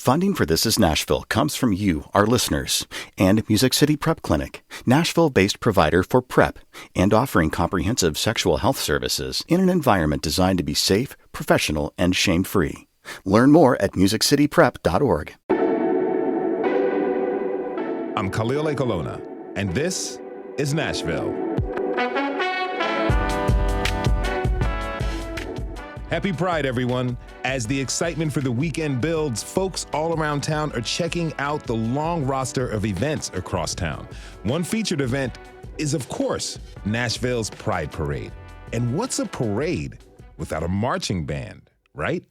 Funding for This Is Nashville comes from you, our listeners, and Music City Prep Clinic, Nashville-based provider for PrEP and offering comprehensive sexual health services in an environment designed to be safe, professional, and shame-free. Learn more at musiccityprep.org. I'm Khalil Ekolona, and this is Nashville. Happy Pride, everyone. As the excitement for the weekend builds, folks all around town are checking out the long roster of events across town. One featured event is, of course, Nashville's Pride Parade. And what's a parade without a marching band, right?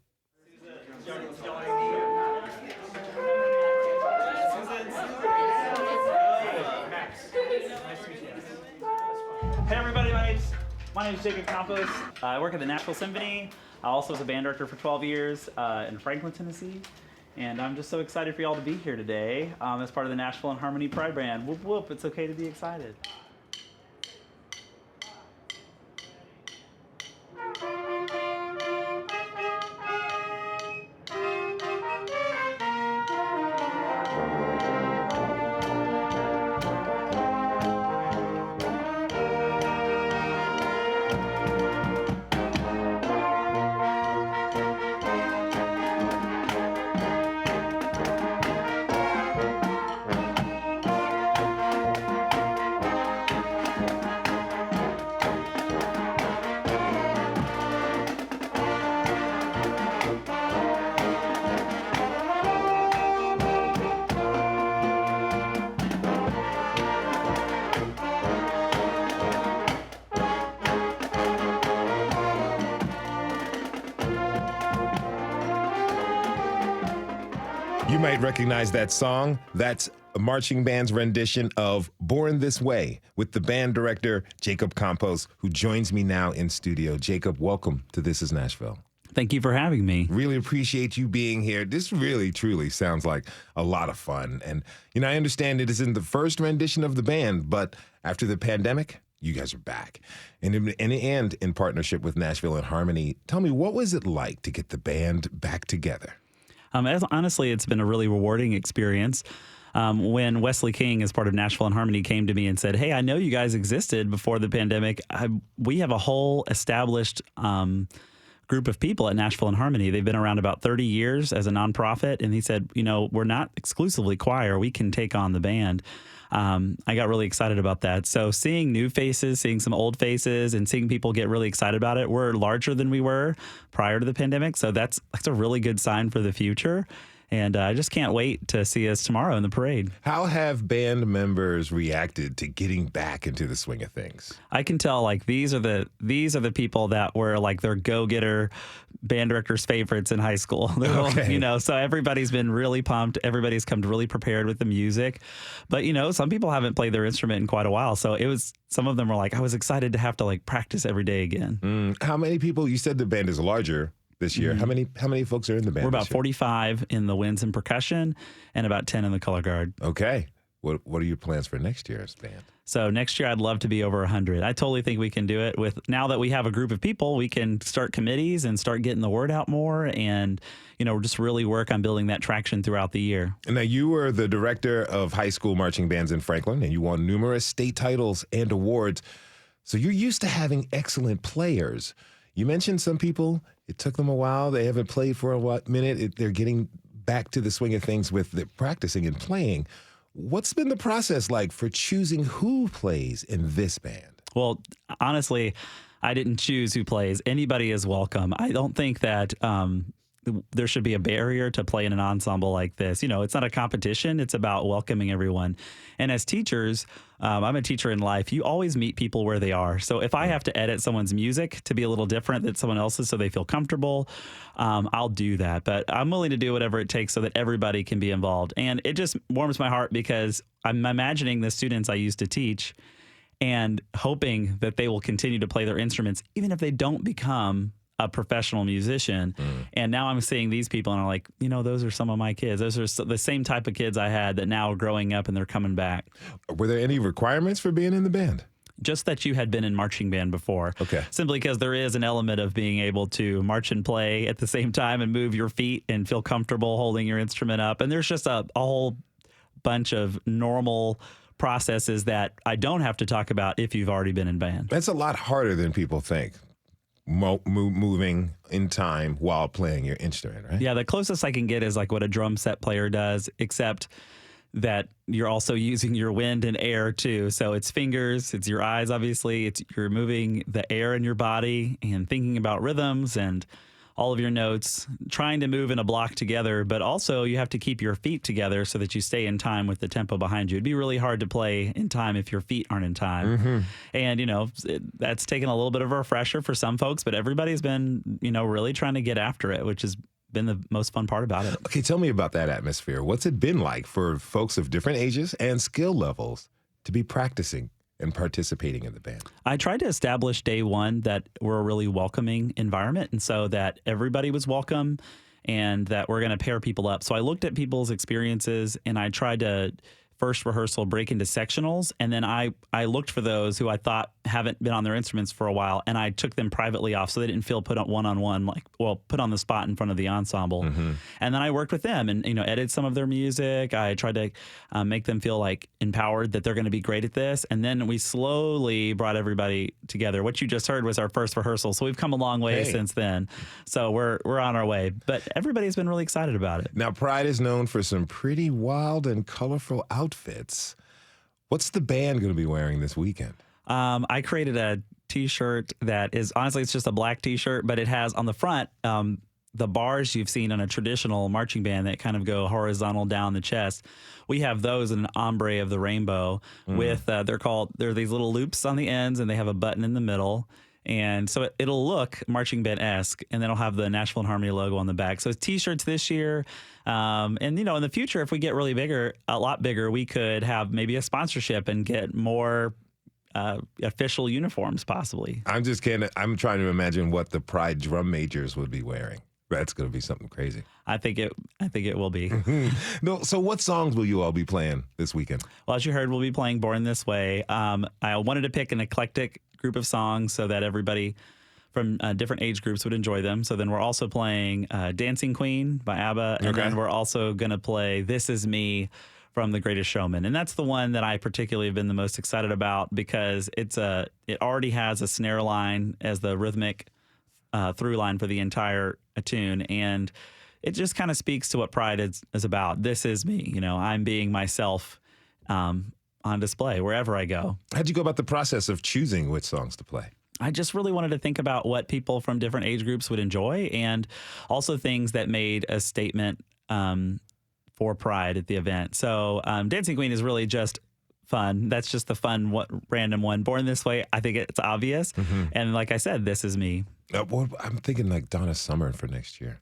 Hey everybody, my name is Jacob Campos. I work at the Nashville Symphony. I also was a band director for 12 years in Franklin, Tennessee. And I'm just so excited for y'all to be here today as part of the Nashville and Harmony Pride Band. Whoop whoop, it's okay to be excited. You might recognize that song. That's a marching band's rendition of Born This Way with the band director, Jacob Campos, who joins me now in studio. Jacob, welcome to This Is Nashville. Thank you for having me. Really appreciate you being here. This really, truly sounds like a lot of fun. And, I understand it isn't the first rendition of the band, but after the pandemic, you guys are back. And in partnership with Nashville and Harmony, tell me, what was it like to get the band back together? Honestly, it's been a really rewarding experience. When Wesley King, as part of Nashville and Harmony, came to me and said, hey, I know you guys existed before the pandemic. We have a whole established group of people at Nashville and Harmony. They've been around about 30 years as a nonprofit. And he said, we're not exclusively choir. We can take on the band. I got really excited about that. So seeing new faces, seeing some old faces, and seeing people get really excited about it. We're larger than we were prior to the pandemic. So that's a really good sign for the future. And I just can't wait to see us tomorrow in the parade. How have band members reacted to getting back into the swing of things? I can tell these are the people that were their go-getter band directors' favorites in high school. Okay. So everybody's been really pumped. Everybody's come really prepared with the music. But some people haven't played their instrument in quite a while. So some of them were I was excited to have to practice every day again. How many people? You said the band is larger this year. Mm-hmm. How many folks are in the band? We're about 45 in the winds and percussion and about 10 in the color guard. Okay. What are your plans for next year's band? So next year, I'd love to be over 100. I totally think we can do it. Now that we have a group of people, we can start committees and start getting the word out more and, just really work on building that traction throughout the year. And now you were the director of high school marching bands in Franklin, and you won numerous state titles and awards. So you're used to having excellent players. You mentioned some people, it took them a while. They haven't played for a minute. They're getting back to the swing of things with the practicing and playing. What's been the process like for choosing who plays in this band? Well, honestly, I didn't choose who plays. Anybody is welcome. I don't think that there should be a barrier to play in an ensemble like this. It's not a competition. It's about welcoming everyone. And as teachers, I'm a teacher in life. You always meet people where they are. So if I have to edit someone's music to be a little different than someone else's so they feel comfortable, I'll do that. But I'm willing to do whatever it takes so that everybody can be involved. And it just warms my heart because I'm imagining the students I used to teach and hoping that they will continue to play their instruments, even if they don't become a professional musician. And now I'm seeing these people and I'm like, those are some of my kids. Those are the same type of kids I had that now are growing up and they're coming back. Were there any requirements for being in the band? just that you had been in marching band before. Okay. Simply because there is an element of being able to march and play at the same time and move your feet and feel comfortable holding your instrument up. And there's just a whole bunch of normal processes that I don't have to talk about if you've already been in band. That's a lot harder than people think. Moving in time while playing your instrument, right? Yeah, the closest I can get is like what a drum set player does, except that you're also using your wind and air too. So it's fingers, it's your eyes, obviously. You're moving the air in your body and thinking about rhythms and all of your notes, trying to move in a block together, but also you have to keep your feet together so that you stay in time with the tempo behind you. It'd be really hard to play in time if your feet aren't in time. Mm-hmm. And, that's taken a little bit of a refresher for some folks, but everybody's been, really trying to get after it, which has been the most fun part about it. Okay, tell me about that atmosphere. What's it been like for folks of different ages and skill levels to be practicing and participating in the band? I tried to establish day one that we're a really welcoming environment, and so that everybody was welcome and that we're going to pair people up. So I looked at people's experiences and I tried to first rehearsal break into sectionals, and then I looked for those who I thought haven't been on their instruments for a while, and I took them privately off so they didn't feel put on one-on-one, put on the spot in front of the ensemble. Mm-hmm. And then I worked with them and edited some of their music. I tried to make them feel like empowered that they're going to be great at this, and then we slowly brought everybody together. What you just heard was our first rehearsal, so we've come a long way since then. So we're on our way, but everybody's been really excited about it. Now, Pride is known for some pretty wild and colorful outfits. What's the band going to be wearing this weekend? I created a T-shirt that is, honestly, it's just a black T-shirt, but it has on the front the bars you've seen in a traditional marching band that kind of go horizontal down the chest. We have those in an ombre of the rainbow with, they're these little loops on the ends, and they have a button in the middle. And so it'll look marching band-esque, and then it'll have the Nashville and Harmony logo on the back. So T-shirts this year. And, in the future, if we get really a lot bigger, we could have maybe a sponsorship and get more official uniforms, possibly. I'm trying to imagine what the Pride drum majors would be wearing. That's going to be something crazy. I think it will be. No, so what songs will you all be playing this weekend? Well, as you heard, we'll be playing Born This Way. I wanted to pick an eclectic group of songs so that everybody from different age groups would enjoy them. So then we're also playing Dancing Queen by ABBA, and then we're also going to play This Is Me from The Greatest Showman. And that's the one that I particularly have been the most excited about because it already has a snare line as the rhythmic through line for the entire tune, and it just kind of speaks to what Pride is about. This is me, I'm being myself on display wherever I go. How'd you go about the process of choosing which songs to play? I just really wanted to think about what people from different age groups would enjoy, and also things that made a statement for Pride at the event. So Dancing Queen is really just fun. That's just the fun, random one. Born This Way, I think it's obvious. Mm-hmm. And like I said, This Is Me. Well, I'm thinking like Donna Summer for next year.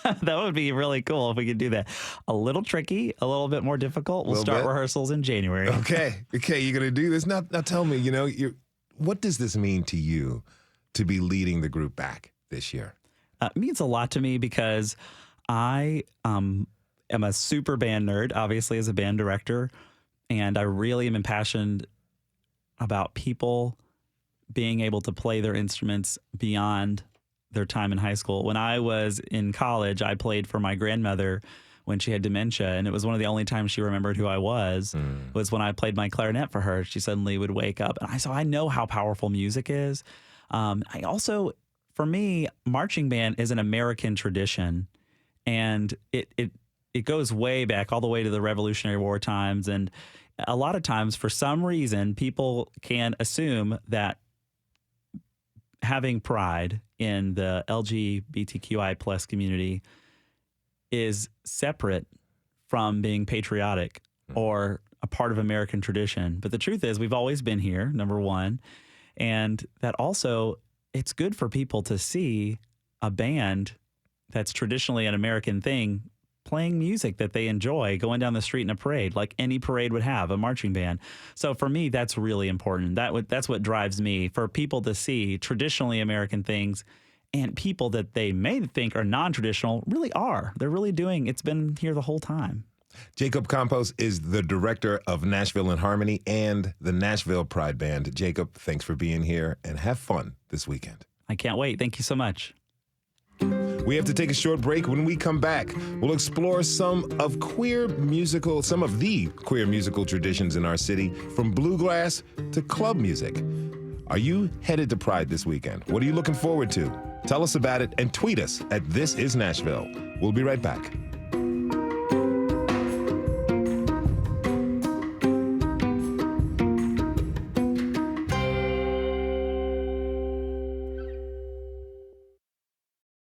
That would be really cool if we could do that. A little tricky, a little bit more difficult. We'll start rehearsals in January. Okay, you're going to do this. Now tell me, what does this mean to you to be leading the group back this year? It means a lot to me because I am a super band nerd, obviously, as a band director. And I really am impassioned about people being able to play their instruments beyond their time in high school. When I was in college, I played for my grandmother when she had dementia, and it was one of the only times she remembered who I was when I played my clarinet for her. She suddenly would wake up. And I know how powerful music is. For me, marching band is an American tradition, and it goes way back, all the way to the Revolutionary War times. And a lot of times, for some reason, people can assume that having pride in the LGBTQI plus community is separate from being patriotic or a part of American tradition. But the truth is, we've always been here, number one. And that also, it's good for people to see a band that's traditionally an American thing playing music that they enjoy, going down the street in a parade, like any parade would have, a marching band. So for me, that's really important. That's what drives me, for people to see traditionally American things, and people that they may think are non-traditional really are. They're really doing, it's been here the whole time. Jacob Campos is the director of Nashville in Harmony and the Nashville Pride Band. Jacob, thanks for being here and have fun this weekend. I can't wait. Thank you so much. We have to take a short break. When we come back, we'll explore some of the queer musical traditions in our city, from bluegrass to club music. Are you headed to Pride this weekend? What are you looking forward to? Tell us about it and tweet us at This Is Nashville. We'll be right back.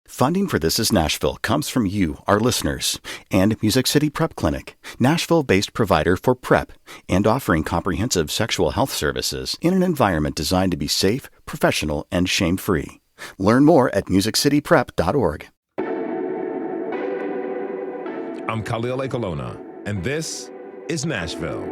Funding for This Is Nashville comes from you, our listeners, and Music City Prep Clinic, Nashville-based provider for PrEP and offering comprehensive sexual health services in an environment designed to be safe, professional, and shame-free. Learn more at musiccityprep.org. I'm Khalil Ekolona, and this is Nashville.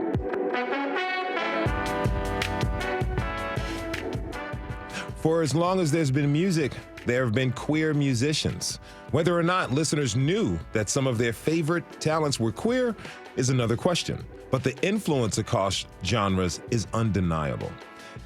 For as long as there's been music, there have been queer musicians. Whether or not listeners knew that some of their favorite talents were queer is another question, but the influence across genres is undeniable.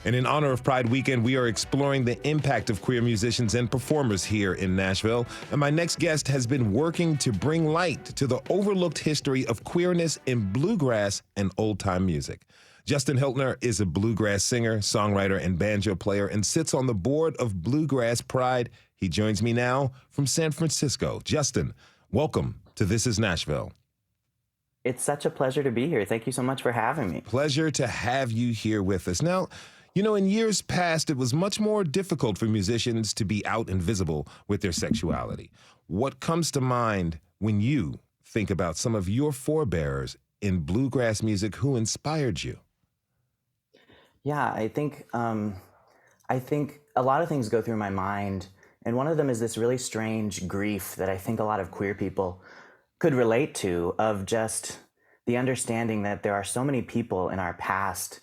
And in honor of Pride Weekend, we are exploring the impact of queer musicians and performers here in Nashville. And my next guest has been working to bring light to the overlooked history of queerness in bluegrass and old-time music. Justin Hiltner is a bluegrass singer, songwriter, and banjo player and sits on the board of Bluegrass Pride. He joins me now from San Francisco. Justin, welcome to This Is Nashville. It's such a pleasure to be here. Thank you so much for having me. Pleasure to have you here with us. Now, you know, in years past, it was much more difficult for musicians to be out and visible with their sexuality. What comes to mind when you think about some of your forebears in bluegrass music who inspired you? Yeah, I think a lot of things go through my mind, and one of them is this really strange grief that I think a lot of queer people could relate to, of just the understanding that there are so many people in our past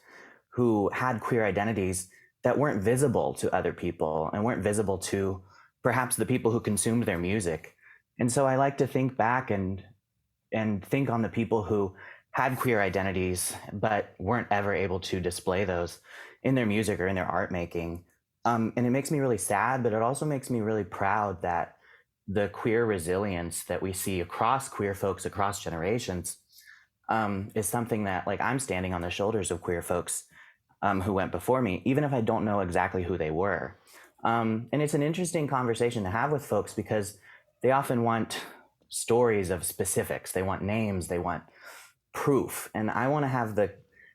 who had queer identities that weren't visible to other people and weren't visible to perhaps the people who consumed their music. And so I like to think back and think on the people who had queer identities but weren't ever able to display those in their music or in their art making. And it makes me really sad, but it also makes me really proud that the queer resilience that we see across queer folks across generations is something that, like, I'm standing on the shoulders of queer folks who went before me, even if I don't know exactly who they were. And it's an interesting conversation to have with folks because they often want stories of specifics. They want names, they want proof. And I want to have the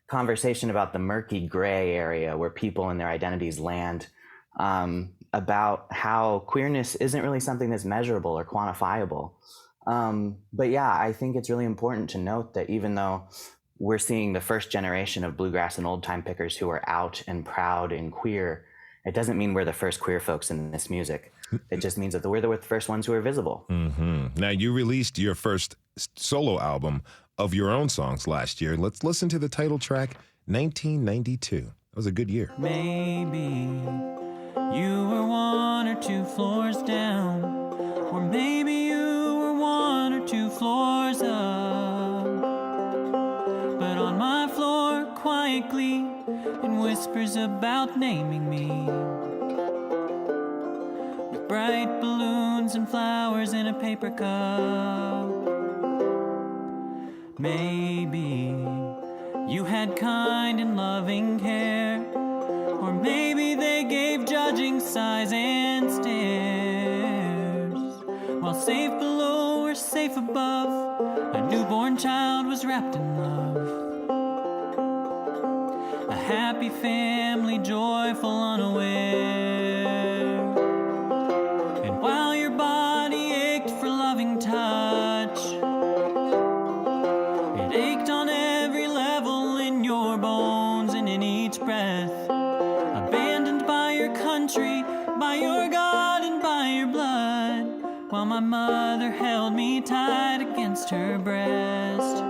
conversation about the murky gray area where people and their identities land, about how queerness isn't really something that's measurable or quantifiable. But yeah, I think it's really important to note that even though we're seeing the first generation of bluegrass and old time pickers who are out and proud and queer, it doesn't mean we're the first queer folks in this music. It just means that we're the first ones who are visible. Mm-hmm. Now, you released your first solo album of your own songs last year. Let's listen to the title track, 1992. That was a good year. Maybe you were one or two floors down, or maybe you were one or two floors up. But on my floor, quietly, it whispers about naming me, with bright balloons and flowers in a paper cup. Maybe you had kind and loving care, or maybe they gave judging sighs and stares. While safe below or safe above, a newborn child was wrapped in love. A happy family, joyful, unaware. And while your body ached for loving touch, it ached on every level in your bones and in each breath. Abandoned by your country, by your God, and by your blood, while my mother held me tight against her breast.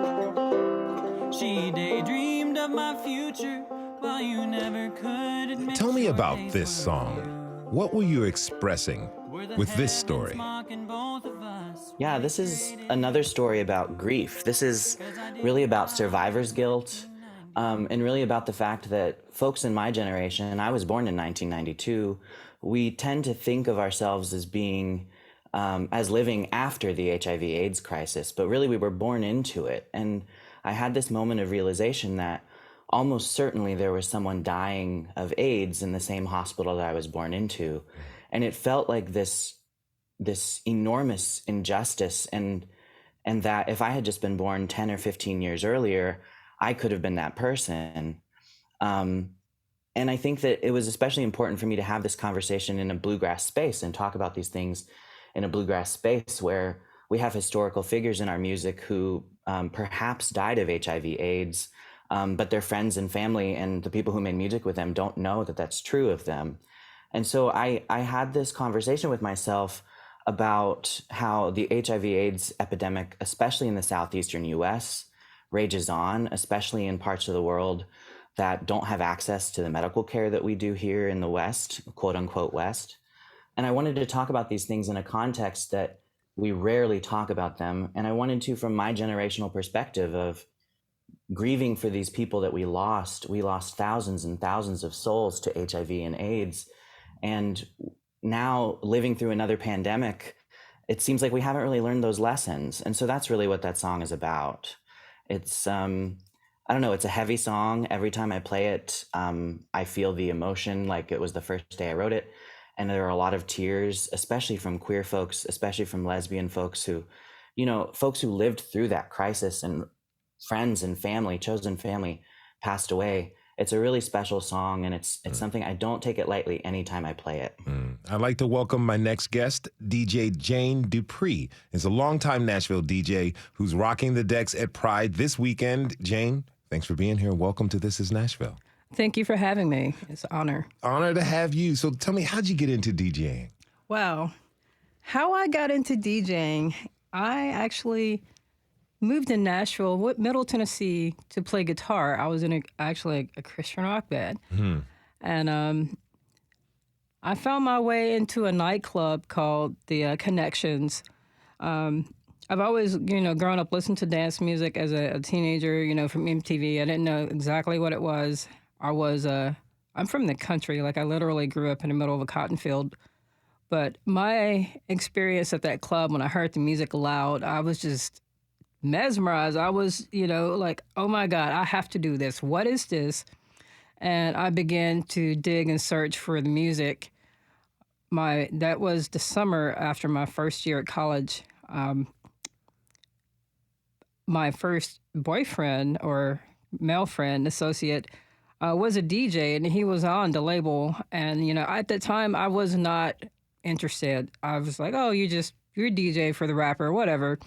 She daydreamed of my future while you never could admit. Tell me your about days this were song. through. What were you expressing Were the with this heavens story? mocking both of us? Yeah, this is another story about grief. This is really about survivor's guilt, and really about the fact that folks in my generation, and I was born in 1992, we tend to think of ourselves as being, as living after the HIV/AIDS crisis, but really we were born into it. And I had this moment of realization that almost certainly there was someone dying of AIDS in the same hospital that I was born into. And it felt like this enormous injustice, and that if I had just been born 10 or 15 years earlier, I could have been that person. And I think that it was especially important for me to have this conversation in a bluegrass space and talk about these things in a bluegrass space where we have historical figures in our music who perhaps died of HIV/AIDS, but their friends and family and the people who made music with them don't know that that's true of them. And so I had this conversation with myself about how the HIV/AIDS epidemic, especially in the southeastern US, rages on, especially in parts of the world that don't have access to the medical care that we do here in the West, quote unquote West. And I wanted to talk about these things in a context that we rarely talk about them. And I wanted to, from my generational perspective of grieving for these people that we lost thousands and thousands of souls to HIV and AIDS. And now living through another pandemic, it seems like we haven't really learned those lessons. And so that's really what that song is about. It's, I don't know, it's a heavy song. Every time I play it, I feel the emotion like it was the first day I wrote it. And there are a lot of tears, especially from queer folks, especially from lesbian folks who, folks who lived through that crisis, and friends and family, chosen family, passed away. It's a really special song, and it's something I don't take it lightly anytime I play it. I'd like to welcome my next guest. DJ Jane Dupree is a longtime Nashville DJ who's rocking the decks at Pride this weekend. Jane, thanks for being here. Welcome to This Is Nashville. Thank you for having me. It's an honor. Honor to have you. So tell me, how'd you get into DJing? Wow. How I got into DJing, I actually moved to Nashville, Middle Tennessee, to play guitar. I was in actually a Christian rock band. And I found my way into a nightclub called the Connections. I've always, grown up listening to dance music as a teenager, from MTV. I didn't know exactly what it was. I'm from the country. Like, I literally grew up in the middle of a cotton field. But my experience at that club, when I heard the music loud, I was just mesmerized. I was, like, oh my God, I have to do this. What is this? And I began to dig and search for the music. That was the summer after my first year at college. My first boyfriend or male friend, associate, was a DJ, and he was on the label. And, at that time, I was not interested. I was like, oh, you're a DJ for the rapper, whatever.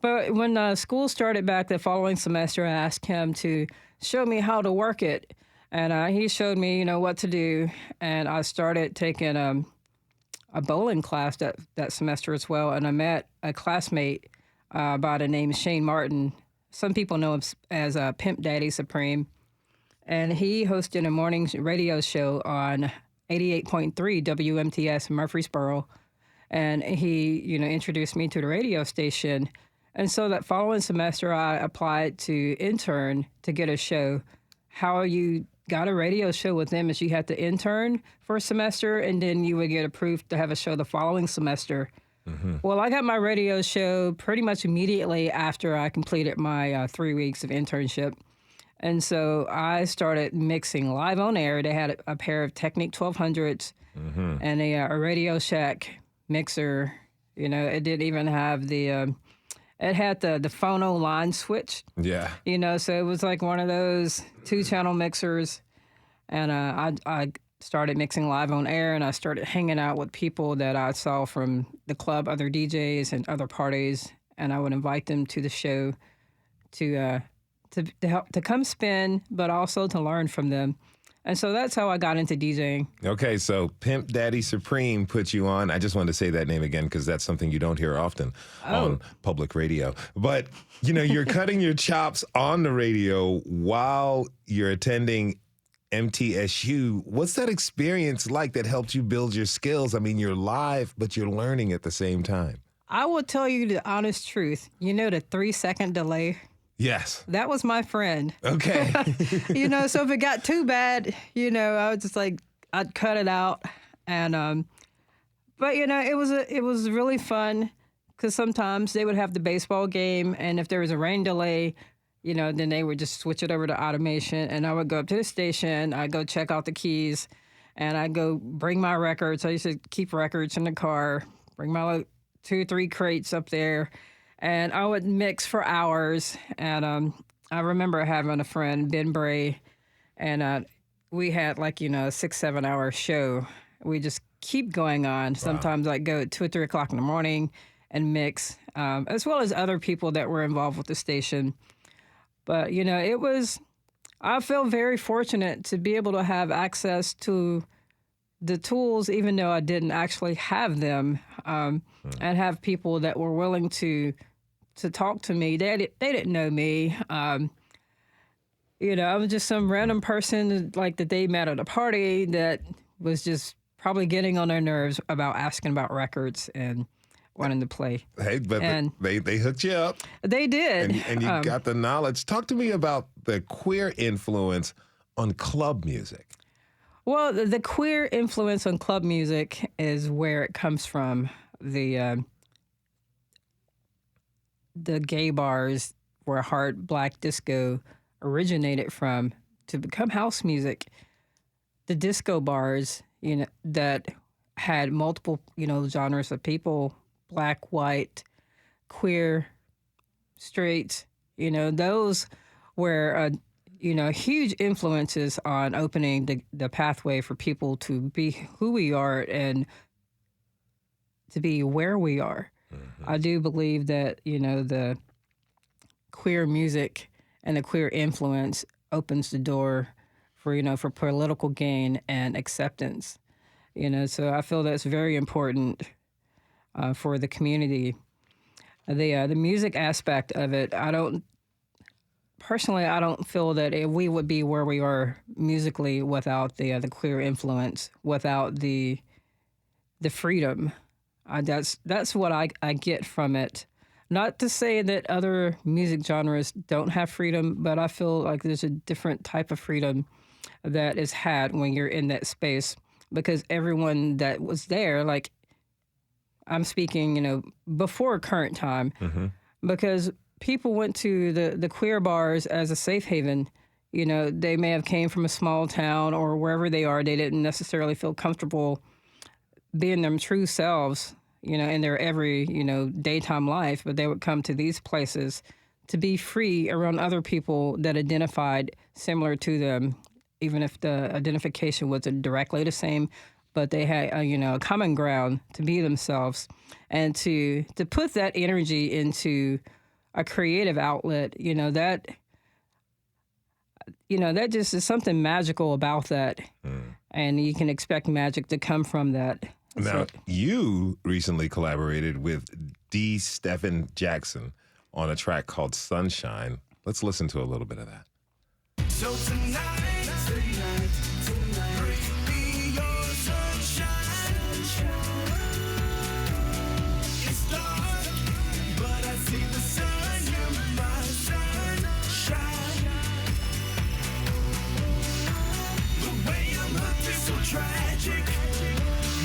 But when school started back the following semester, I asked him to show me how to work it. And he showed me, what to do. And I started taking a bowling class that semester as well. And I met a classmate by the name of Shane Martin. Some people know him as Pimp Daddy Supreme. And he hosted a morning radio show on 88.3 WMTS Murfreesboro. And he, introduced me to the radio station. And so that following semester, I applied to intern to get a show. How you got a radio show with them is you had to intern for a semester, and then you would get approved to have a show the following semester. Well, I got my radio show pretty much immediately after I completed my 3 weeks of internship. And so I started mixing live on air. They had a pair of Technic 1200s and a Radio Shack mixer. It didn't even have it had the phono line switch. Yeah. So it was like one of those 2-channel mixers. And I started mixing live on air, and I started hanging out with people that I saw from the club, other DJs and other parties. And I would invite them to the show to come spin, but also to learn from them. And so that's how I got into DJing. Okay, so Pimp Daddy Supreme put you on. I just wanted to say that name again because that's something you don't hear often on public radio. But, you're cutting your chops on the radio while you're attending MTSU. What's that experience like that helped you build your skills? I mean, you're live, but you're learning at the same time. I will tell you the honest truth. You know the 3-second delay? Yes. That was my friend. Okay. So if it got too bad, I was just like, I'd cut it out. And, but, it was really fun because sometimes they would have the baseball game. And if there was a rain delay, then they would just switch it over to automation. And I would go up to the station. I'd go check out the keys. And I'd go bring my records. I used to keep records in the car, bring my 2 or 3 crates up there. And I would mix for hours. And I remember having a friend, Ben Bray, and we had a 6-7 hour show. We just keep going on. Wow. Sometimes I'd go at 2 or 3 o'clock in the morning and mix, as well as other people that were involved with the station. But, I feel very fortunate to be able to have access to the tools, even though I didn't actually have them, and have people that were willing to talk to me. They didn't know me. I was just some random person that they met at a party that was just probably getting on their nerves about asking about records and wanting to play. Hey, but they hooked you up. They did. And you got the knowledge. Talk to me about the queer influence on club music. Well, the queer influence on club music is where it comes from. The gay bars where hard black disco originated from to become house music. The disco bars, that had multiple, genres of people, black, white, queer, straight, those were, huge influences on opening the pathway for people to be who we are and to be where we are. I do believe that, the queer music and the queer influence opens the door for political gain and acceptance. So I feel that's very important for the community. The music aspect of it, I don't feel that we would be where we are musically without the queer influence, without the freedom. That's what I get from it. Not to say that other music genres don't have freedom, but I feel like there's a different type of freedom that is had when you're in that space, because everyone that was there, I'm speaking, before current time, because people went to the queer bars as a safe haven. They may have came from a small town or wherever they are. They didn't necessarily feel comfortable being their true selves, in their every, daytime life, but they would come to these places to be free around other people that identified similar to them, even if the identification wasn't directly the same, but they had, a common ground to be themselves and to put that energy into a creative outlet, that just is something magical about that. And you can expect magic to come from that. Now, you recently collaborated with D. Stephen Jackson on a track called Sunshine. Let's listen to a little bit of that. So tonight, bring me your sunshine. It's dark, but I see the sun. You're my sunshine. The way I'm hooked is so tragic,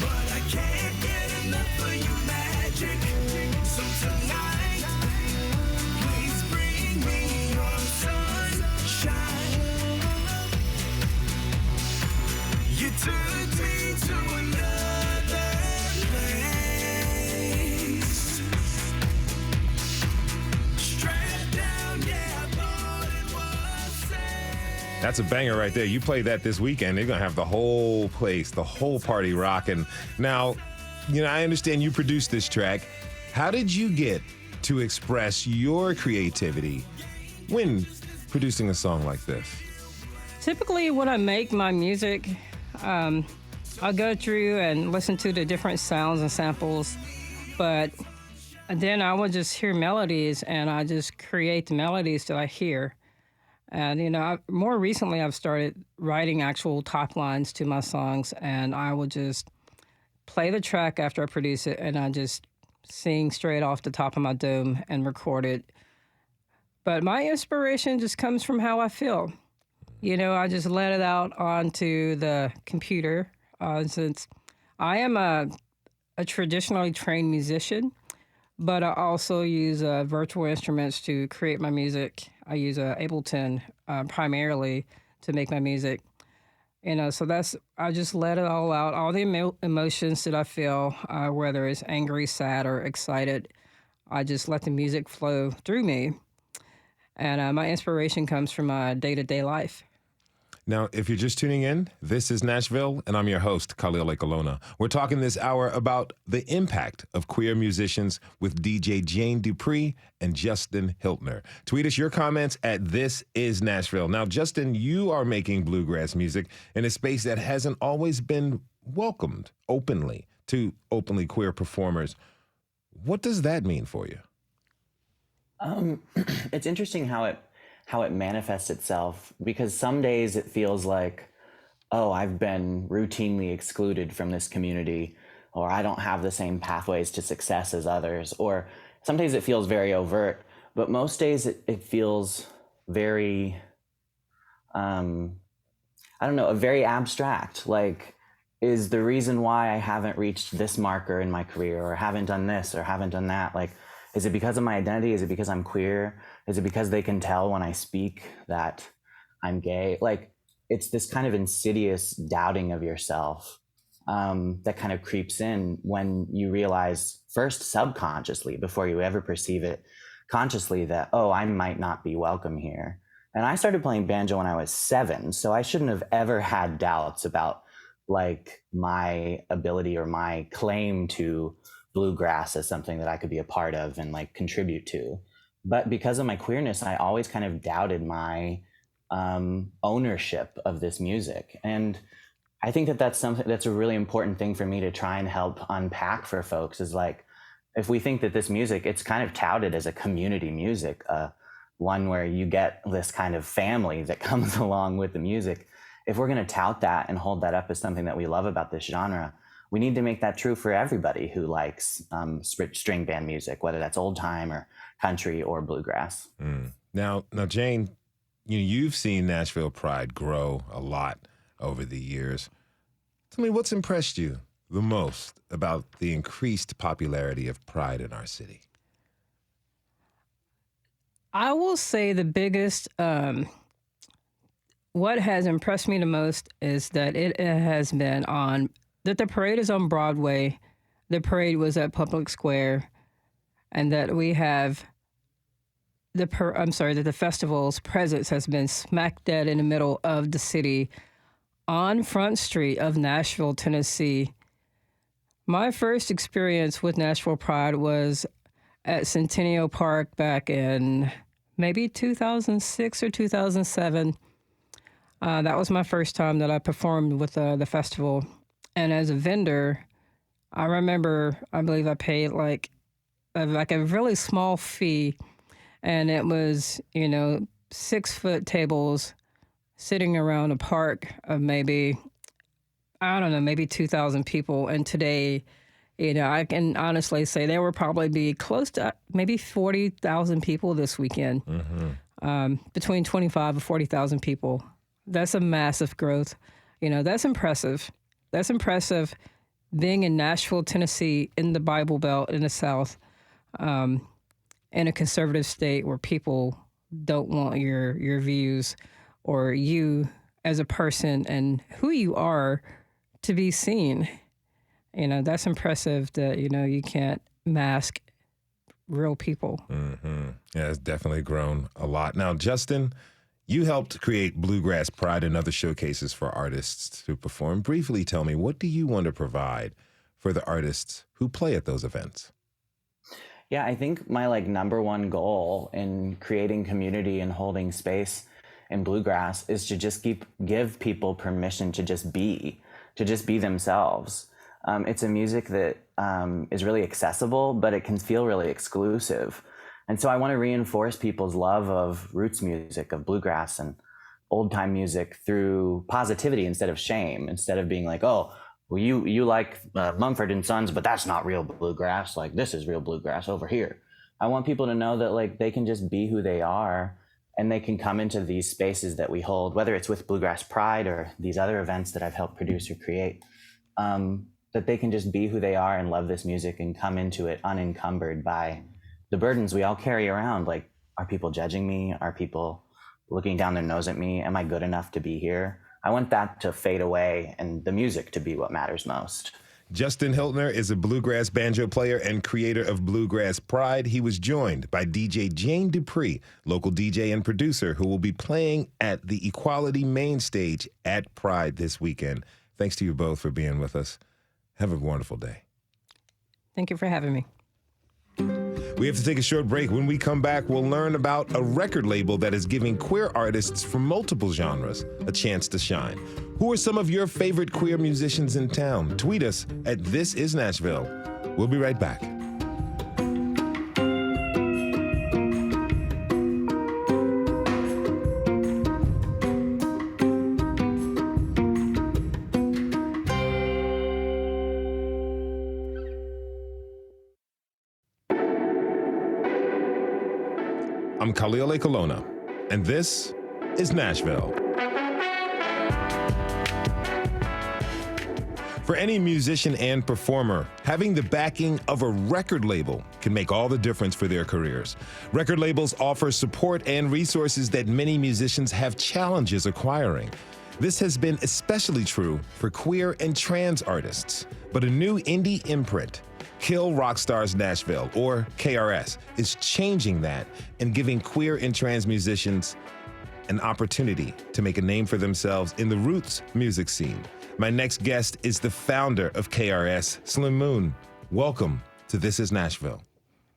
but I can't get enough of your magic. So tonight, please bring me your sunshine. You took me to another place. Strapped down, yeah, I thought it was safe. That's a banger right there. You play that this weekend, they're going to have the whole place, the whole party rocking. Now, I understand you produced this track. How did you get to express your creativity when producing a song like this? Typically, when I make my music, I'll go through and listen to the different sounds and samples, but then I will just hear melodies and I just create the melodies that I hear. And, more recently I've started writing actual top lines to my songs, and I will just play the track after I produce it, and I just sing straight off the top of my dome and record it. But my inspiration just comes from how I feel. I just let it out onto the computer since I am a traditionally trained musician, but I also use virtual instruments to create my music. I use Ableton primarily to make my music. So I just let it all out, all the emotions that I feel, whether it's angry, sad, or excited. I just let the music flow through me. And my inspiration comes from my day-to-day life. Now, if you're just tuning in, this is Nashville, and I'm your host, Khalil Ekalona. We're talking this hour about the impact of queer musicians with DJ Jane Dupree and Justin Hiltner. Tweet us your comments at This Is Nashville. Now, Justin, you are making bluegrass music in a space that hasn't always been welcomed openly to openly queer performers. What does that mean for you? It's interesting how it manifests itself, because some days it feels like, oh, I've been routinely excluded from this community, or I don't have the same pathways to success as others, or some days it feels very overt, but most days it feels very, very abstract. Like, is the reason why I haven't reached this marker in my career, or haven't done this, or haven't done that, like, is it because of my identity? Is it because I'm queer? Is it because they can tell when I speak that I'm gay? Like, it's this kind of insidious doubting of yourself that kind of creeps in when you realize, first subconsciously, before you ever perceive it consciously, that, oh, I might not be welcome here. And I started playing banjo when I was 7, so I shouldn't have ever had doubts about like my ability or my claim to bluegrass as something that I could be a part of and like contribute to. But because of my queerness, I always kind of doubted my ownership of this music. And I think that that's something that's a really important thing for me to try and help unpack for folks, is like, if we think that this music, it's kind of touted as a community music, one where you get this kind of family that comes along with the music. If we're going to tout that and hold that up as something that we love about this genre, we need to make that true for everybody who likes string band music, whether that's old time or country or bluegrass. Now, Jane, you've seen Nashville Pride grow a lot over the years. Tell me, what's impressed you the most about the increased popularity of Pride in our city? I will say the biggest, what has impressed me the most is that it has been that the parade is on Broadway, the parade was at Public Square, and that we have that the festival's presence has been smack dead in the middle of the city on Front Street of Nashville, Tennessee. My first experience with Nashville Pride was at Centennial Park back in maybe 2006 or 2007. That was my first time that I performed with the festival. And as a vendor, I believe I paid like a really small fee, and it was, 6-foot tables sitting around a park of maybe 2,000 people. And today, I can honestly say there will probably be close to maybe 40,000 people this weekend, between 25 and 40,000 people. That's a massive growth. That's impressive. That's impressive being in Nashville, Tennessee, in the Bible Belt in the South, in a conservative state where people don't want your views or you as a person and who you are to be seen. That's impressive that, you can't mask real people. Yeah, it's definitely grown a lot. Now, Justin, you helped create Bluegrass Pride and other showcases for artists to perform. Briefly tell me, what do you want to provide for the artists who play at those events? Yeah, I think my number one goal in creating community and holding space in bluegrass is to just give people permission to just be themselves. It's a music that is really accessible, but it can feel really exclusive. And so I want to reinforce people's love of roots music, of bluegrass and old time music through positivity instead of shame, instead of being like, oh, well, you like Mumford and Sons, but that's not real bluegrass. Like, this is real bluegrass over here. I want people to know that, like, they can just be who they are, and they can come into these spaces that we hold, whether it's with Bluegrass Pride or these other events that I've helped produce or create, that they can just be who they are and love this music and come into it unencumbered by the burdens we all carry around. Like, are people judging me? Are people looking down their nose at me? Am I good enough to be here? I want that to fade away and the music to be what matters most. Justin Hiltner is a bluegrass banjo player and creator of Bluegrass Pride. He was joined by DJ Jane Dupree, local DJ and producer, who will be playing at the Equality Main Stage at Pride this weekend. Thanks to you both for being with us. Have a wonderful day. Thank you for having me. We have to take a short break. When we come back, we'll learn about a record label that is giving queer artists from multiple genres a chance to shine. Who are some of your favorite queer musicians in town? Tweet us at This Is Nashville. We'll be right back. I'm Khalil Colonna, and this is Nashville. For any musician and performer, having the backing of a record label can make all the difference for their careers. Record labels offer support and resources that many musicians have challenges acquiring. This has been especially true for queer and trans artists. But a new indie imprint, Kill Rock Stars Nashville, or KRS, is changing that and giving queer and trans musicians an opportunity to make a name for themselves in the roots music scene. My next guest is the founder of KRS, Slim Moon. Welcome to This Is Nashville.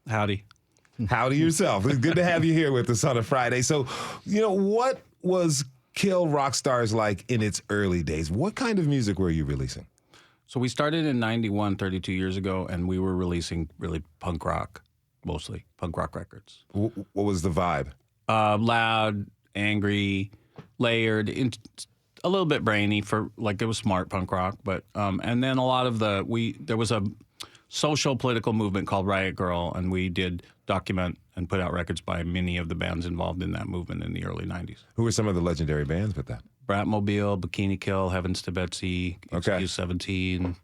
Howdy. Howdy yourself. It's good to have you here with us on a Friday. So, what was Kill Rock Stars like in its early days? What kind of music were you releasing? So we started in 91, 32 years ago, and we were releasing really punk rock, mostly punk rock records. What was the vibe? Loud, angry, layered, a little bit brainy for, like, it was smart punk rock, but and then a lot of there was a social political movement called Riot Girl, and we did document and put out records by many of the bands involved in that movement in the early 90s. Who were some of the legendary bands with that? Bratmobile, Bikini Kill, Heavens to Betsy, Okay. Excuse 17,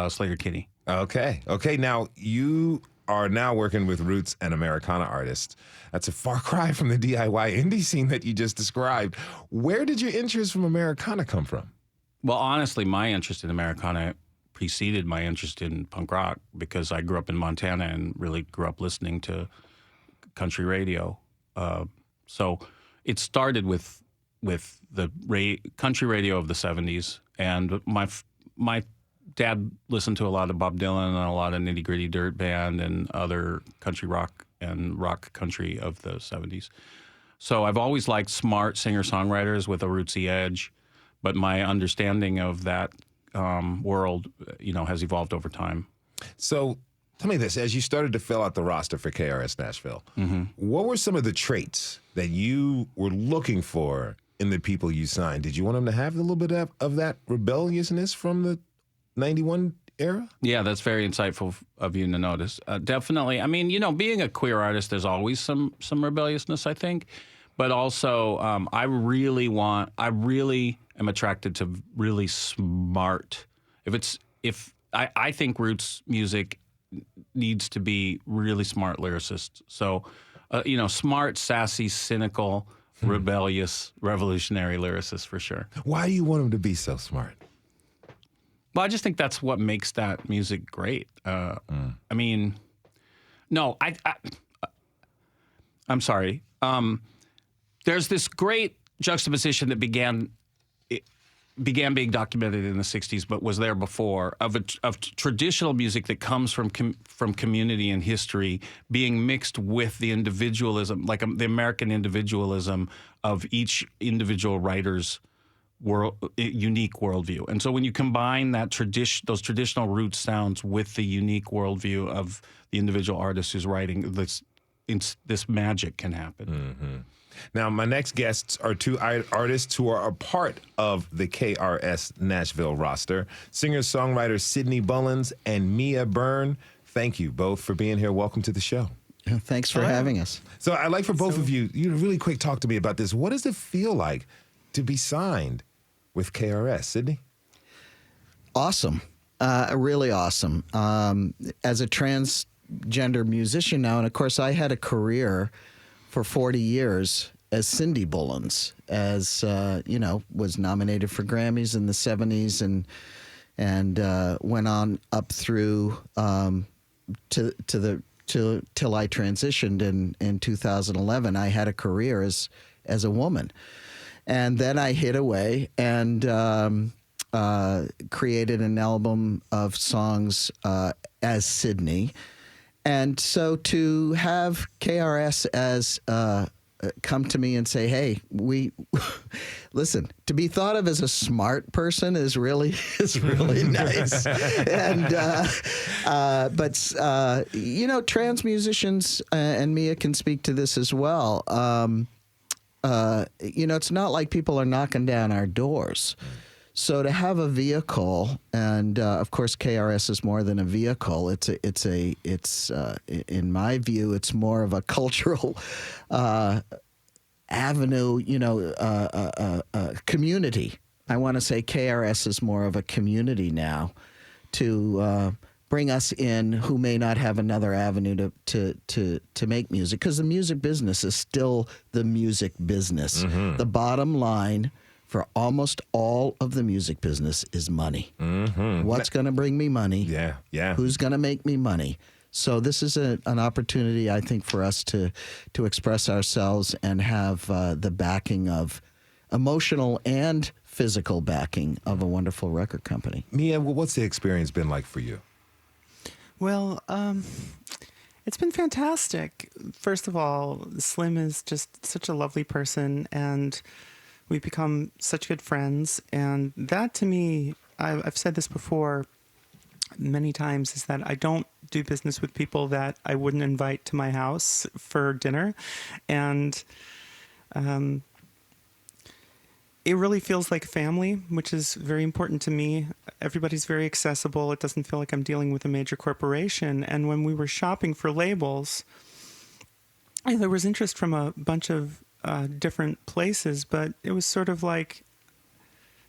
Slater Kinney. Okay. Now, you are now working with roots and Americana artists. That's a far cry from the DIY indie scene that you just described. Where did your interest from Americana come from? Well, honestly, my interest in Americana preceded my interest in punk rock because I grew up in Montana and really grew up listening to country radio. So it started with the country radio of the 70s, and my dad listened to a lot of Bob Dylan and a lot of Nitty Gritty Dirt Band and other country rock and rock country of the 70s. So I've always liked smart singer-songwriters with a rootsy edge, but my understanding of that world, has evolved over time. So tell me this, as you started to fill out the roster for KRS Nashville, what were some of the traits that you were looking for in the people you signed? Did you want them to have a little bit of that rebelliousness from the 91 era? Yeah, that's very insightful of you to notice. Definitely. I mean, being a queer artist, there's always some rebelliousness, I think. But also, I really am attracted to really smart. I think roots music needs to be really smart lyricists. So, smart, sassy, cynical, rebellious, revolutionary lyricists for sure. Why do you want them to be so smart? Well, I just think that's what makes that music great. I mean, no, I'm sorry. There's this great juxtaposition that began being documented in the 60s, but was there before, of traditional music that comes from community and history being mixed with the individualism, like the American individualism of each individual writer's unique worldview. And so when you combine those traditional root sounds with the unique worldview of the individual artist who's writing, this magic can happen. Mm-hmm. Now, my next guests are two artists who are a part of the KRS Nashville roster, singer-songwriters Sydney Bullins and Mia Byrne. Thank you both for being here. Welcome to the show. Thanks for having us. So I'd like for both of you to really quick talk to me about this. What does it feel like to be signed with KRS? Sydney? Awesome. Really awesome. As a transgender musician now, and of course I had a career for 40 years as Cindy Bullins, as was nominated for Grammys in the 70s and went on up through till I transitioned in 2011. I had a career as a woman, and then I hid away and created an album of songs as Sydney. And so to have KRS as come to me and say, "Hey, listen." To be thought of as a smart person is really nice. And but trans musicians and Mia can speak to this as well. It's not like people are knocking down our doors. So to have a vehicle, and of course KRS is more than a vehicle. It's in my view, it's more of a cultural avenue. Community. I want to say KRS is more of a community now to bring us in who may not have another avenue to make music, because the music business is still the music business. Mm-hmm. The bottom line for almost all of the music business is money. Mm-hmm. What's going to bring me money? Yeah. Who's going to make me money? So this is an opportunity, I think, for us to express ourselves and have the backing of emotional and physical backing of a wonderful record company. Mia, what's the experience been like for you? Well, it's been fantastic. First of all, Slim is just such a lovely person, and we've become such good friends. And that, to me, I've said this before many times, is that I don't do business with people that I wouldn't invite to my house for dinner. And it really feels like family, which is very important to me. Everybody's very accessible. It doesn't feel like I'm dealing with a major corporation. And when we were shopping for labels, there was interest from a bunch of different places, but it was sort of like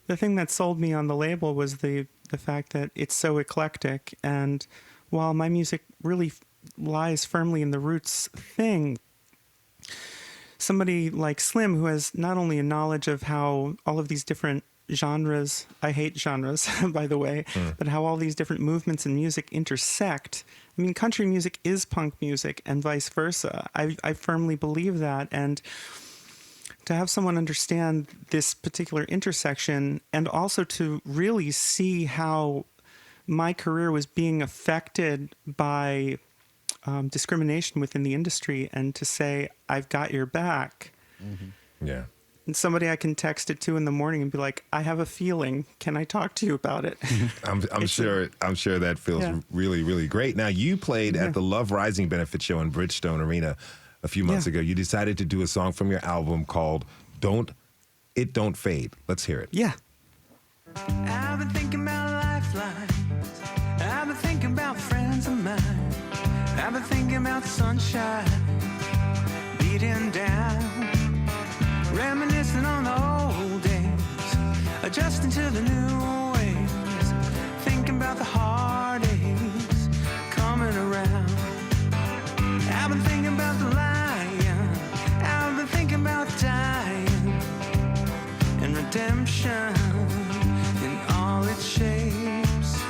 the thing that sold me on the label was the fact that it's so eclectic. And while my music really lies firmly in the roots thing, somebody like Slim, who has not only a knowledge of how all of these different genres, I hate genres, by the way, but how all these different movements in music intersect. I mean, country music is punk music and vice versa. I firmly believe that. And to have someone understand this particular intersection, and also to really see how my career was being affected by discrimination within the industry, and to say, I've got your back. Mm-hmm. Yeah. And somebody I can text at 2 a.m. and be like, I have a feeling. Can I talk to you about it? I'm sure that feels really, really great. Now, you played at the Love Rising benefit show in Bridgestone Arena a few months ago. You decided to do a song from your album called Don't Fade. Let's hear it. Yeah. I've been thinking about lifelines. I've been thinking about friends of mine. I've been thinking about the sunshine beating down. Reminiscing on the old days, adjusting to the new ways. Thinking about the heartaches coming around. I've been thinking about the lion. I've been thinking about dying and redemption in all its shapes.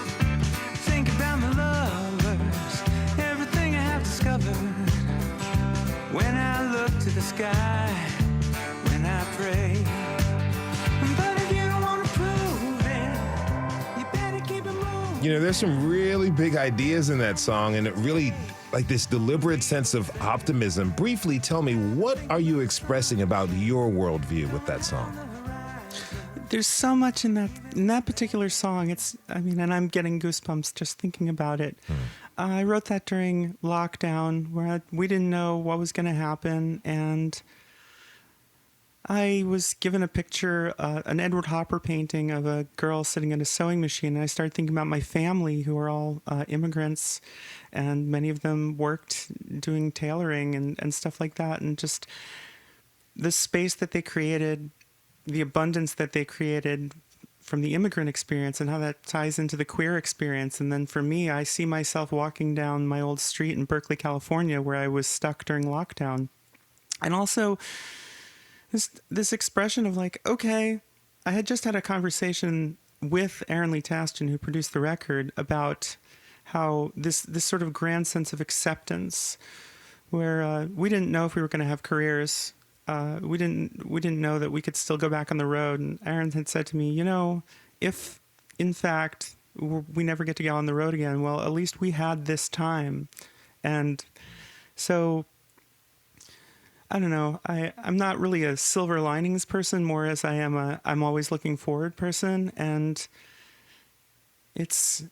Think about the lovers, everything I have discovered. When I look to the sky, when I pray. But if you don't want to prove it, you better keep it moving. You know, there's some really big ideas in that song, and it really, like, this deliberate sense of optimism. Briefly, tell me, what are you expressing about your worldview with that song? There's so much in that particular song. And I'm getting goosebumps just thinking about it. I wrote that during lockdown where we didn't know what was going to happen. And I was given a picture, an Edward Hopper painting of a girl sitting at a sewing machine. And I started thinking about my family, who are all immigrants, and many of them worked doing tailoring and stuff like that. And just the space that they created, the abundance that they created from the immigrant experience, and how that ties into the queer experience. And then for me, I see myself walking down my old street in Berkeley, California, where I was stuck during lockdown. And also this expression of like, okay, I had just had a conversation with Aaron Lee Taston, who produced the record, about how this sort of grand sense of acceptance, where we didn't know if we were going to have careers. We didn't know that we could still go back on the road. And Aaron had said to me, you know, if in fact we never get to go on the road again, well, at least we had this time. And so, I don't know, I'm not really a silver linings person, more as I am I'm always looking forward person. And it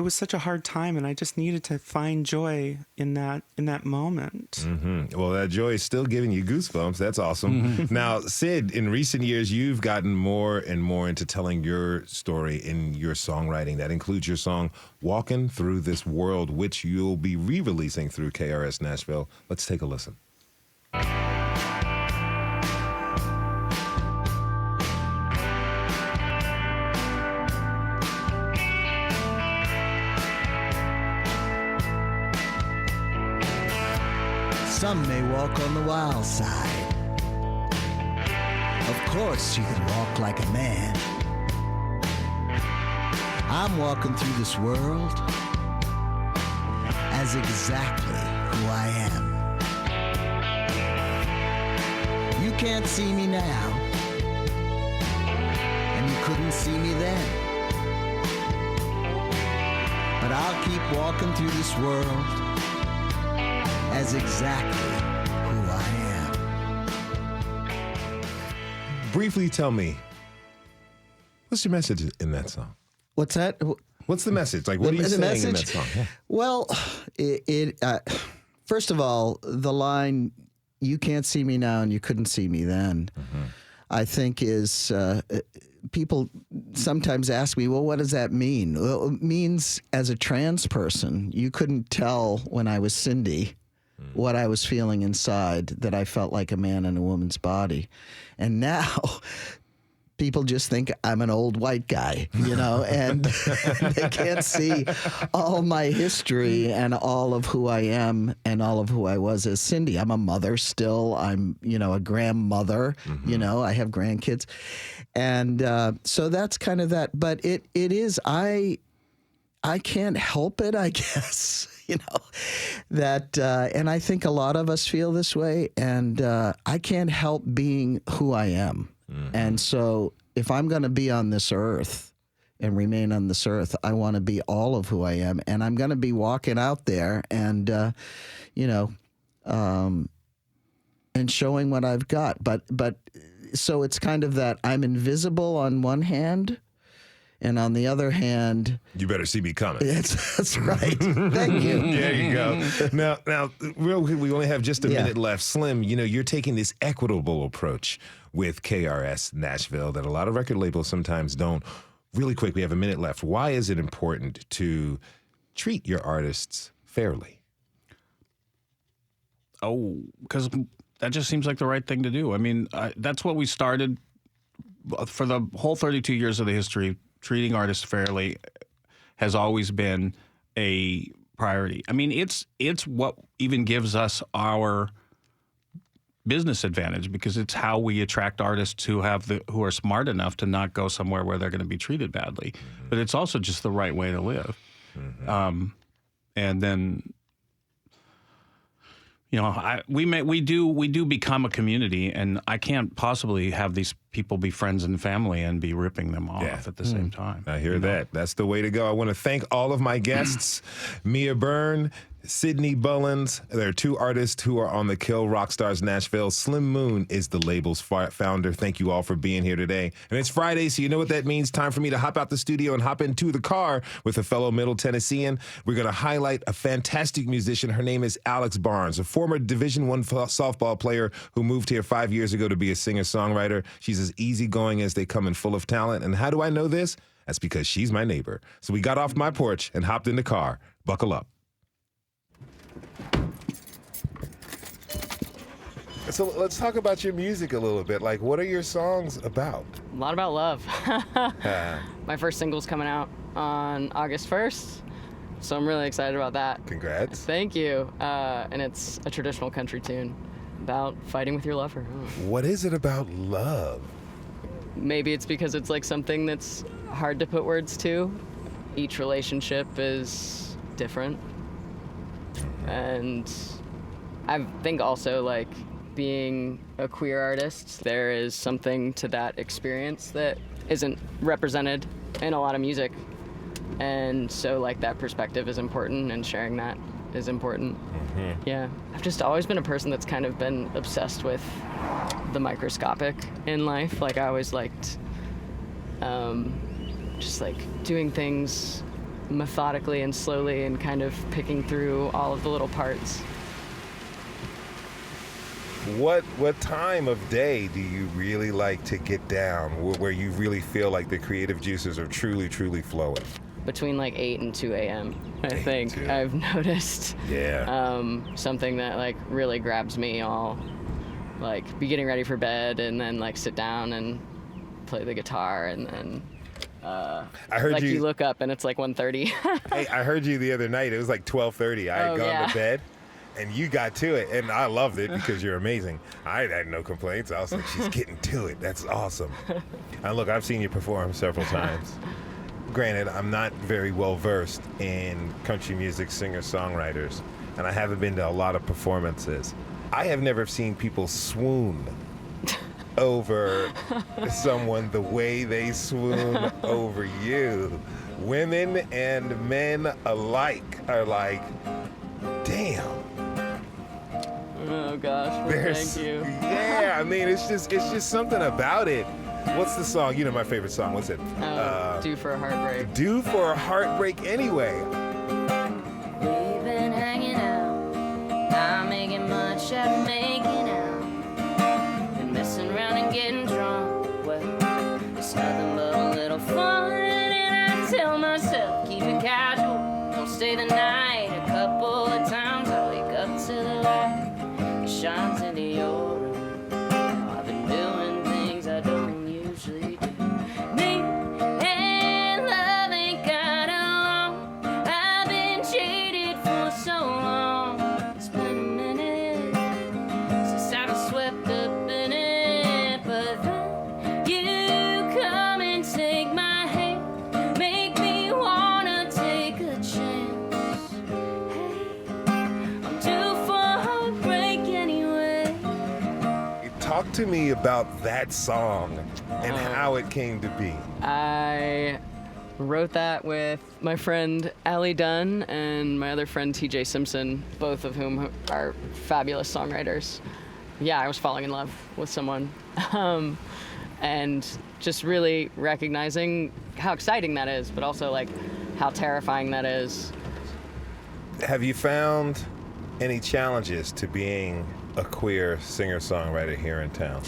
was such a hard time, and I just needed to find joy in that moment. Mm-hmm. Well, that joy is still giving you goosebumps. That's awesome. Now, Sid, in recent years, you've gotten more and more into telling your story in your songwriting. That includes your song, Walking Through This World, which you'll be re-releasing through KRS Nashville. Let's take a listen. Some may walk on the wild side. Of course, you can walk like a man. I'm walking through this world as exactly who I am. You can't see me now, and you couldn't see me then. But I'll keep walking through this world as exactly who I am. Briefly tell me, what's your message in that song? What's that? What's the message? Like, what are you saying in that song? Yeah. Well, first of all, the line, you can't see me now and you couldn't see me then, I think is, people sometimes ask me, well, what does that mean? Well, it means as a trans person, you couldn't tell when I was Cindy what I was feeling inside, that I felt like a man in a woman's body. And now people just think I'm an old white guy, you know, and they can't see all my history and all of who I am and all of who I was as Cindy. I'm a mother still. I'm, you know, a grandmother, you know, I have grandkids. And so that's kind of that. But it is, I can't help it, I guess, you know, that, and I think a lot of us feel this way, and I can't help being who I am. And so if I'm going to be on this earth and remain on this earth, I want to be all of who I am, and I'm going to be walking out there and, you know, and showing what I've got. But so it's kind of that I'm invisible on one hand, and on the other hand, you better see me coming. That's right. Thank you. There you go. Now, real quick, we only have just a minute left. Slim, you know, you're taking this equitable approach with KRS Nashville that a lot of record labels sometimes don't. Really quick, we have a minute left. Why is it important to treat your artists fairly? Oh, because that just seems like the right thing to do. I mean, that's what we started for the whole 32 years of the history. Treating artists fairly has always been a priority. I mean, it's what even gives us our business advantage, because it's how we attract artists who are smart enough to not go somewhere where they're going to be treated badly. But it's also just the right way to live. And then, you know, we do become a community, and I can't possibly have these people be friends and family and be ripping them off at the same time. I hear that. That's the way to go. I want to thank all of my guests, Mia Byrne, Sydney Bullins. There are two artists who are on the Kill Rockstars Nashville. Slim Moon is the label's founder. Thank you all for being here today. And it's Friday, so you know what that means. Time for me to hop out the studio and hop into the car with a fellow Middle Tennessean. We're going to highlight a fantastic musician. Her name is Alex Barnes, a former Division I softball player who moved here 5 years ago to be a singer-songwriter. She's as easygoing as they come and full of talent. And how do I know this? That's because she's my neighbor. So we got off my porch and hopped in the car. Buckle up. So let's talk about your music a little bit. Like, what are your songs about? A lot about love. My first single's coming out on August 1st, so I'm really excited about that. Congrats. Thank you. And it's a traditional country tune about fighting with your lover. What is it about love? Maybe it's because it's like something that's hard to put words to. Each relationship is different. And I think also, like, being a queer artist, there is something to that experience that isn't represented in a lot of music. And so, like, that perspective is important, and sharing that is important. Yeah. I've just always been a person that's kind of been obsessed with the microscopic in life. Like, I always liked just, like, doing things methodically and slowly and kind of picking through all of the little parts. What time of day do you really like to get down where you really feel like the creative juices are truly, truly flowing? Between like 8 and 2 a.m., I think I've noticed. Yeah. Something that like really grabs me, all like be getting ready for bed and then like sit down and play the guitar, and then I heard like you look up and it's like 1:30. Hey, I heard you the other night. It was like 12:30. I had gone to bed. And you got to it, and I loved it because you're amazing. I had no complaints. I was like, she's getting to it. That's awesome. And look, I've seen you perform several times. Granted, I'm not very well versed in country music singer-songwriters, and I haven't been to a lot of performances. I have never seen people swoon over someone the way they swoon over you. Women and men alike are like, damn. Oh gosh, thank you. Yeah, I mean, it's just something about it. What's the song? You know my favorite song. What's it? Due for a Heartbreak. Due for a Heartbreak anyway. We've been hanging out, not making much out of making out. Been messing around and getting drunk. Well, it's nothing but a little fun, and I tell myself, keep it casual, don't stay the night. A couple of times I wake up to the light. Shines into your room. Now I've been doing things I don't usually do. Me and love ain't got along. I've been cheated for so long. It's been a minute since I've been swept up in it, but then you come and take my hand, make me wanna take a chance. Hey, I'm due for a heartbreak anyway. Talk to me about that song and how it came to be. I wrote that with my friend Allie Dunn and my other friend TJ Simpson, both of whom are fabulous songwriters. Yeah, I was falling in love with someone. And just really recognizing how exciting that is, but also like how terrifying that is. Have you found any challenges to being a queer singer-songwriter here in town?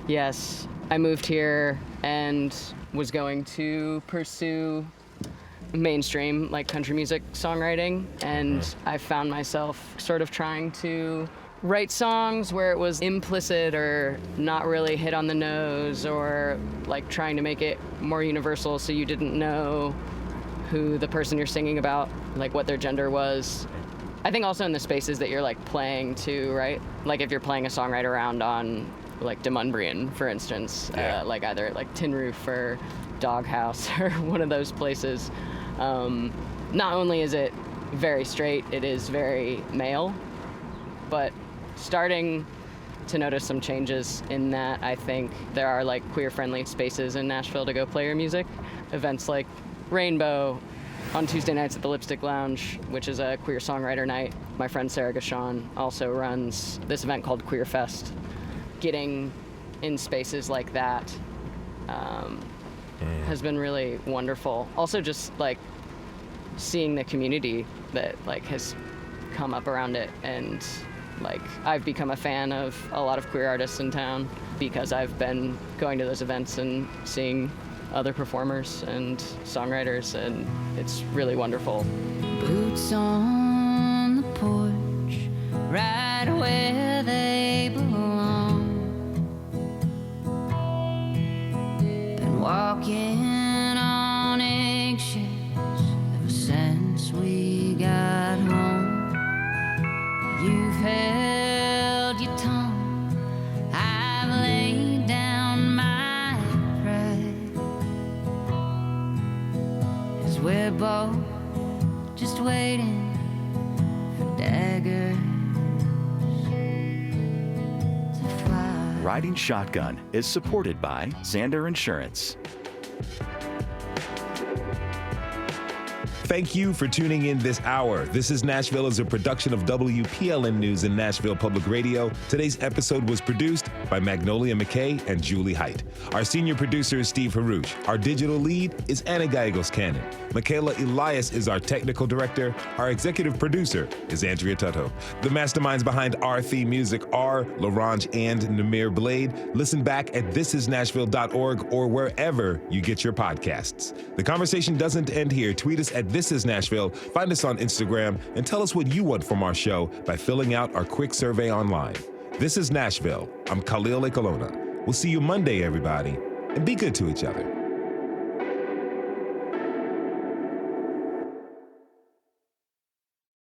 Yes, I moved here and was going to pursue mainstream like country music songwriting, and I found myself sort of trying to write songs where it was implicit or not really hit on the nose, or like trying to make it more universal so you didn't know who the person you're singing about, like what their gender was. I think also in the spaces that you're like playing too, right? Like if you're playing a songwriter round on like Demumbrian, for instance, like either like Tin Roof or Doghouse or one of those places, not only is it very straight, it is very male, but starting to notice some changes in that. I think there are like queer-friendly spaces in Nashville to go play your music. Events like Rainbow on Tuesday nights at the Lipstick Lounge, which is a queer songwriter night. My friend Sarah Gashon also runs this event called Queer Fest. Getting in spaces like that has been really wonderful. Also just like seeing the community that like has come up around it, and like I've become a fan of a lot of queer artists in town because I've been going to those events and seeing other performers and songwriters, and it's really wonderful. Boots on the porch, right where they belong. Been walking on eggshells ever since we got home. You've held your tongue, I've laid down my pride. 'Cause we're both just waiting for daggers to fly. Riding Shotgun is supported by Zander Insurance. Thank you for tuning in this hour. This is Nashville is a production of WPLN News and Nashville Public Radio. Today's episode was produced by Magnolia, McKay, and Julie Hight. Our senior producer is Steve Harouche. Our digital lead is Anna Gallegos-Cannon. Michaela Elias is our technical director. Our executive producer is Andrea Tuttle. The masterminds behind our theme music are LaRange and Namir Blade. Listen back at thisisnashville.org or wherever you get your podcasts. The conversation doesn't end here. Tweet us at This Is Nashville, find us on Instagram, and tell us what you want from our show by filling out our quick survey online. This is Nashville. I'm Khalil Ekalona. We'll see you Monday, everybody, and be good to each other.